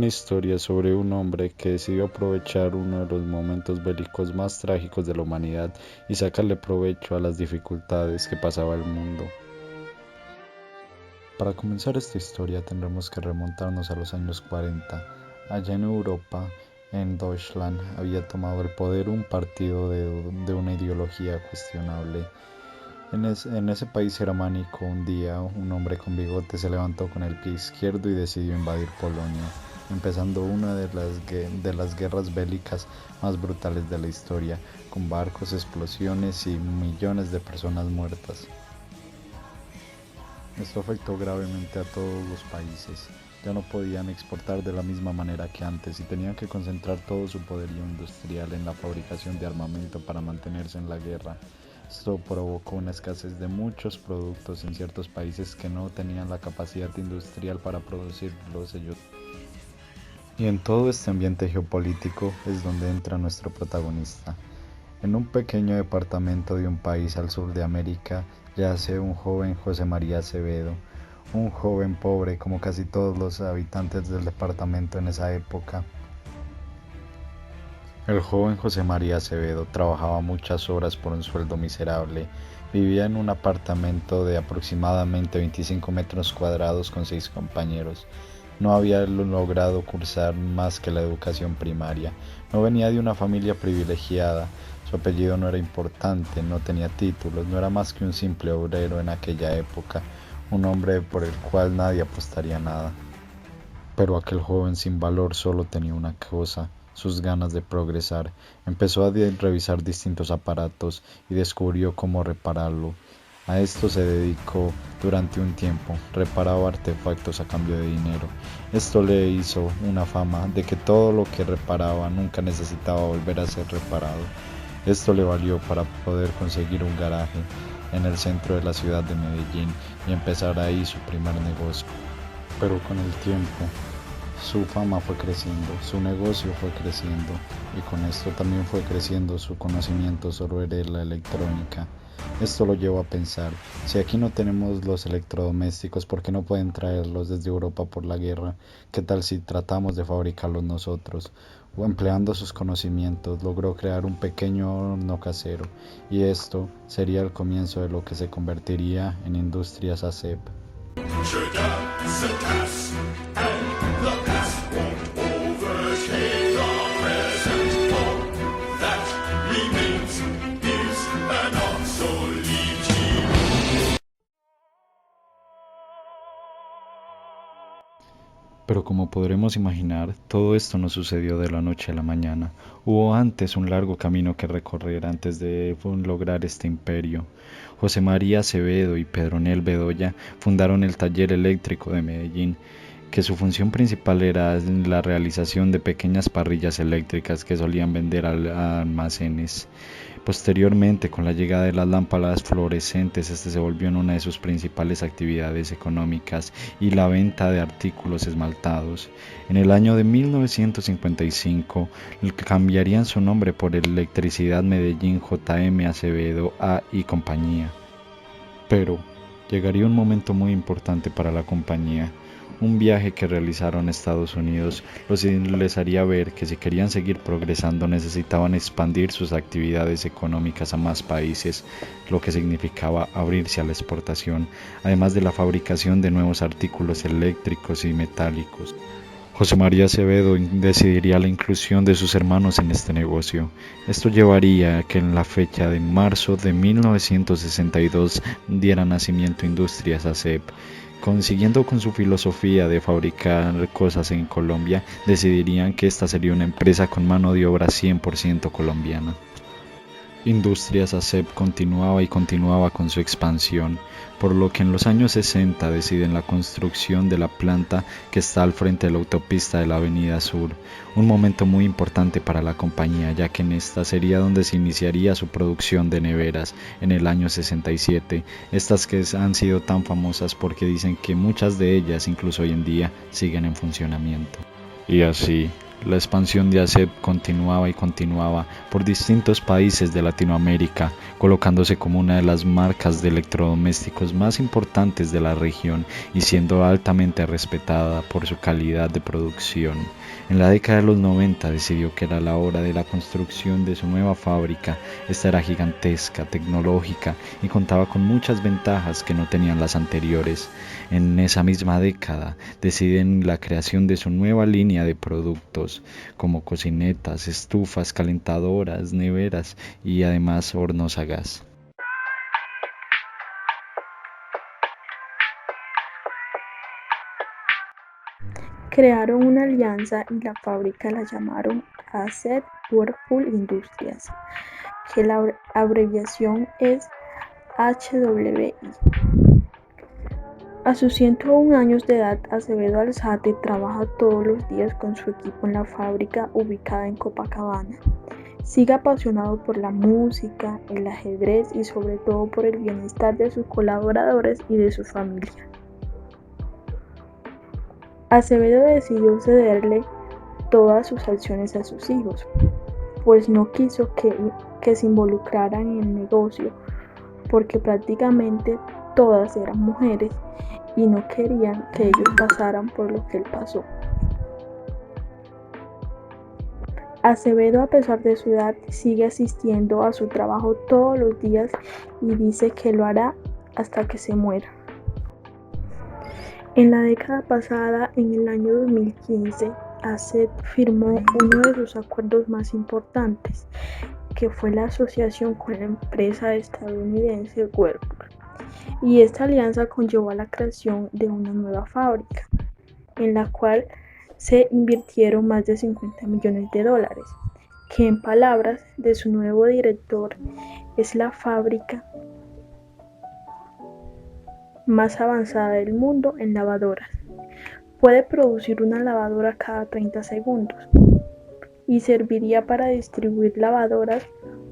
una historia sobre un hombre que decidió aprovechar uno de los momentos bélicos más trágicos de la humanidad y sacarle provecho a las dificultades que pasaba el mundo. Para comenzar esta historia tendremos que remontarnos a los años 40. Allá en Europa, en Deutschland, había tomado el poder un partido de una ideología cuestionable. En ese país germánico, un día, un hombre con bigote se levantó con el pie izquierdo y decidió invadir Polonia, empezando una de las guerras bélicas más brutales de la historia, con barcos, explosiones y millones de personas muertas. Esto afectó gravemente a todos los países. Ya no podían exportar de la misma manera que antes y tenían que concentrar todo su poderío industrial en la fabricación de armamento para mantenerse en la guerra. Esto provocó una escasez de muchos productos en ciertos países que no tenían la capacidad industrial para producirlos ellos. Y en todo este ambiente geopolítico es donde entra nuestro protagonista. En un pequeño departamento de un país al sur de América yace un joven José María Acevedo, un joven pobre como casi todos los habitantes del departamento en esa época. El joven José María Acevedo trabajaba muchas horas por un sueldo miserable. Vivía en un apartamento de aproximadamente 25 metros cuadrados con 6 compañeros. No había logrado cursar más que la educación primaria. No venía de una familia privilegiada. Su apellido no era importante, no tenía títulos, no era más que un simple obrero en aquella época, un hombre por el cual nadie apostaría nada. Pero aquel joven sin valor solo tenía una cosa, sus ganas de progresar. Empezó a revisar distintos aparatos y descubrió cómo repararlo. A esto se dedicó durante un tiempo, reparaba artefactos a cambio de dinero. Esto le hizo una fama de que todo lo que reparaba nunca necesitaba volver a ser reparado. Esto le valió para poder conseguir un garaje en el centro de la ciudad de Medellín y empezar ahí su primer negocio. Pero con el tiempo, su fama fue creciendo, su negocio fue creciendo y con esto también fue creciendo su conocimiento sobre la electrónica. Esto lo llevó a pensar, si aquí no tenemos los electrodomésticos, ¿por qué no pueden traerlos desde Europa por la guerra? ¿Qué tal si tratamos de fabricarlos nosotros? O empleando sus conocimientos, logró crear un pequeño horno casero y esto sería el comienzo de lo que se convertiría en Industrias ASEP. Pero como podremos imaginar, todo esto no sucedió de la noche a la mañana. Hubo antes un largo camino que recorrer antes de lograr este imperio. José María Acevedo y Pedronel Bedoya fundaron el Taller Eléctrico de Medellín, que su función principal era la realización de pequeñas parrillas eléctricas que solían vender a almacenes. Posteriormente, con la llegada de las lámparas fluorescentes, este se volvió en una de sus principales actividades económicas y la venta de artículos esmaltados. En el año de 1955 cambiarían su nombre por Electricidad Medellín J.M. Acevedo A. y Compañía. Pero llegaría un momento muy importante para la compañía. Un viaje que realizaron a Estados Unidos les haría ver que si querían seguir progresando necesitaban expandir sus actividades económicas a más países, lo que significaba abrirse a la exportación, además de la fabricación de nuevos artículos eléctricos y metálicos. José María Acevedo decidiría la inclusión de sus hermanos en este negocio. Esto llevaría a que en la fecha de marzo de 1962 diera nacimiento a Industrias ASEP. Consiguiendo con su filosofía de fabricar cosas en Colombia, decidirían que esta sería una empresa con mano de obra 100% colombiana. Industrias ASEP continuaba con su expansión, por lo que en los años 60 deciden la construcción de la planta que está al frente de la autopista de la Avenida Sur, un momento muy importante para la compañía, ya que en esta sería donde se iniciaría su producción de neveras en el año 67, estas que han sido tan famosas porque dicen que muchas de ellas incluso hoy en día siguen en funcionamiento. Y así, La expansión de ASEP continuaba y continuaba por distintos países de Latinoamérica, colocándose como una de las marcas de electrodomésticos más importantes de la región y siendo altamente respetada por su calidad de producción. En la década de los 90 decidió que era la hora de la construcción de su nueva fábrica. Esta era gigantesca, tecnológica y contaba con muchas ventajas que no tenían las anteriores. En esa misma década deciden la creación de su nueva línea de productos como cocinetas, estufas, calentadoras, neveras y además hornos a gas. Crearon una alianza y la fábrica la llamaron ASET Whirlpool Industries, que la abreviación es HWI. A sus 101 años de edad, Acevedo Alzate trabaja todos los días con su equipo en la fábrica ubicada en Copacabana. Sigue apasionado por la música, el ajedrez y sobre todo por el bienestar de sus colaboradores y de su familia. Acevedo decidió cederle todas sus acciones a sus hijos, pues no quiso que se involucraran en el negocio, porque prácticamente todas eran mujeres y no querían que ellos pasaran por lo que él pasó. Acevedo, a pesar de su edad, sigue asistiendo a su trabajo todos los días y dice que lo hará hasta que se muera. En la década pasada, en el año 2015, ASET firmó uno de sus acuerdos más importantes, que fue la asociación con la empresa estadounidense Whirlpool. Y esta alianza conllevó a la creación de una nueva fábrica, en la cual se invirtieron más de 50 millones de dólares, que en palabras de su nuevo director es la fábrica más avanzada del mundo en lavadoras. Puede producir una lavadora cada 30 segundos y serviría para distribuir lavadoras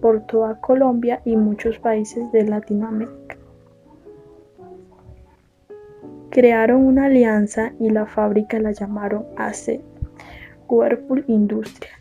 por toda Colombia y muchos países de Latinoamérica. Crearon una alianza y la fábrica la llamaron ASET Whirlpool Industries.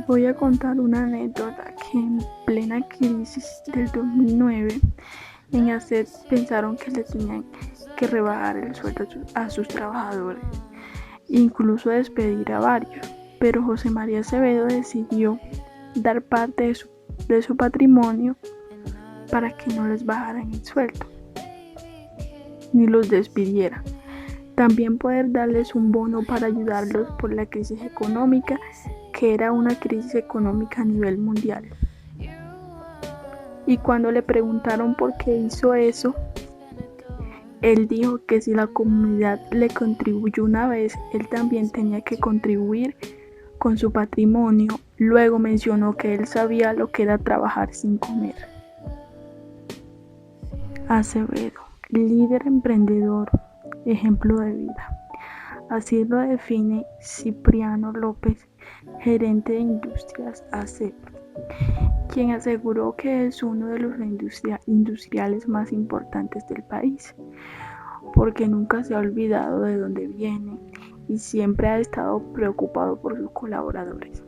Voy a contar una anécdota que en plena crisis del 2009 en ASET pensaron que le tenían que rebajar el sueldo a sus trabajadores, incluso despedir a varios, pero José María Acevedo decidió dar parte de su patrimonio para que no les bajaran el sueldo ni los despidieran. También poder darles un bono para ayudarlos por la crisis económica, que era una crisis económica a nivel mundial. Y cuando le preguntaron por qué hizo eso, él dijo que si la comunidad le contribuyó una vez, él también tenía que contribuir con su patrimonio. Luego mencionó que él sabía lo que era trabajar sin comer. Acevedo, líder emprendedor, ejemplo de vida. Así lo define Cipriano López, gerente de Industrias ASEP, quien aseguró que es uno de los industriales más importantes del país, porque nunca se ha olvidado de dónde viene y siempre ha estado preocupado por sus colaboradores.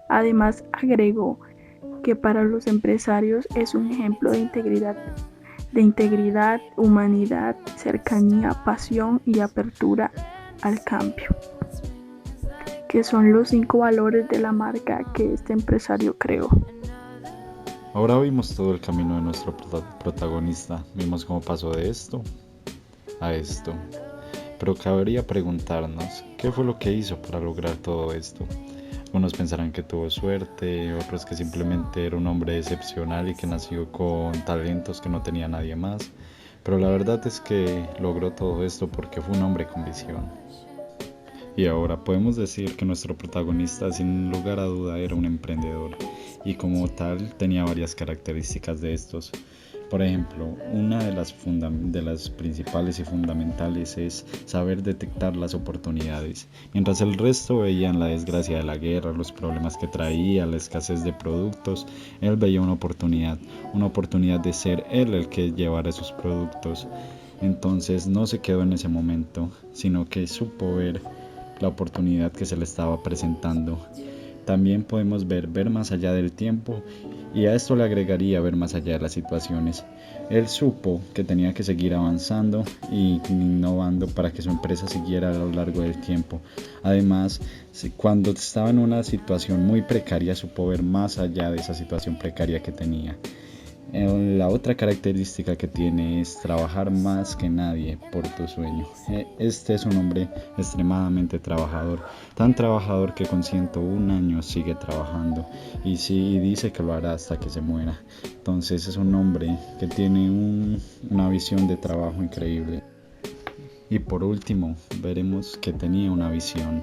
Además, agregó que para los empresarios es un ejemplo de integridad, humanidad, cercanía, pasión y apertura al cambio, que son los 5 valores de la marca que este empresario creó. Ahora vimos todo el camino de nuestro protagonista, vimos cómo pasó de esto a esto, pero cabría preguntarnos, ¿qué fue lo que hizo para lograr todo esto? Algunos pensarán que tuvo suerte, otros que simplemente era un hombre excepcional y que nació con talentos que no tenía nadie más, pero la verdad es que logró todo esto porque fue un hombre con visión. Y ahora podemos decir que nuestro protagonista sin lugar a duda era un emprendedor y como tal tenía varias características de estos. Por ejemplo, una de las principales y fundamentales es saber detectar las oportunidades. Mientras el resto veían la desgracia de la guerra, los problemas que traía, la escasez de productos, él veía una oportunidad de ser él el que llevara esos productos. Entonces no se quedó en ese momento, sino que supo ver la oportunidad que se le estaba presentando. También podemos ver más allá del tiempo, y a esto le agregaría ver más allá de las situaciones. Él supo que tenía que seguir avanzando y innovando para que su empresa siguiera a lo largo del tiempo. Además, cuando estaba en una situación muy precaria, supo ver más allá de esa situación precaria que tenía. La otra característica que tiene es trabajar más que nadie por tu sueño. Este es un hombre extremadamente trabajador, tan trabajador que con 101 años sigue trabajando y sí, dice que lo hará hasta que se muera. Entonces es un hombre que tiene una visión de trabajo increíble. Y por último, veremos que tenía una visión.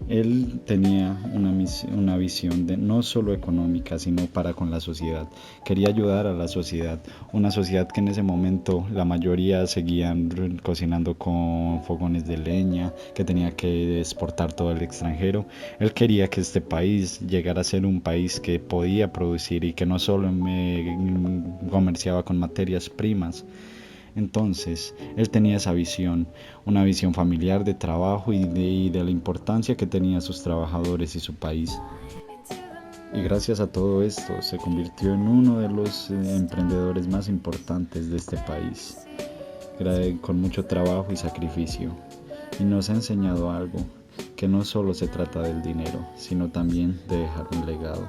Él tenía una visión no solo económica, sino para con la sociedad. Quería ayudar a la sociedad, una sociedad que en ese momento la mayoría seguían cocinando con fogones de leña, que tenía que exportar todo al extranjero. Él quería que este país llegara a ser un país que podía producir y que no solo comerciaba con materias primas. Entonces, él tenía esa visión, una visión familiar de trabajo y de la importancia que tenían sus trabajadores y su país. Y gracias a todo esto se convirtió en uno de los emprendedores más importantes de este país, con mucho trabajo y sacrificio. Y nos ha enseñado algo, que no solo se trata del dinero, sino también de dejar un legado.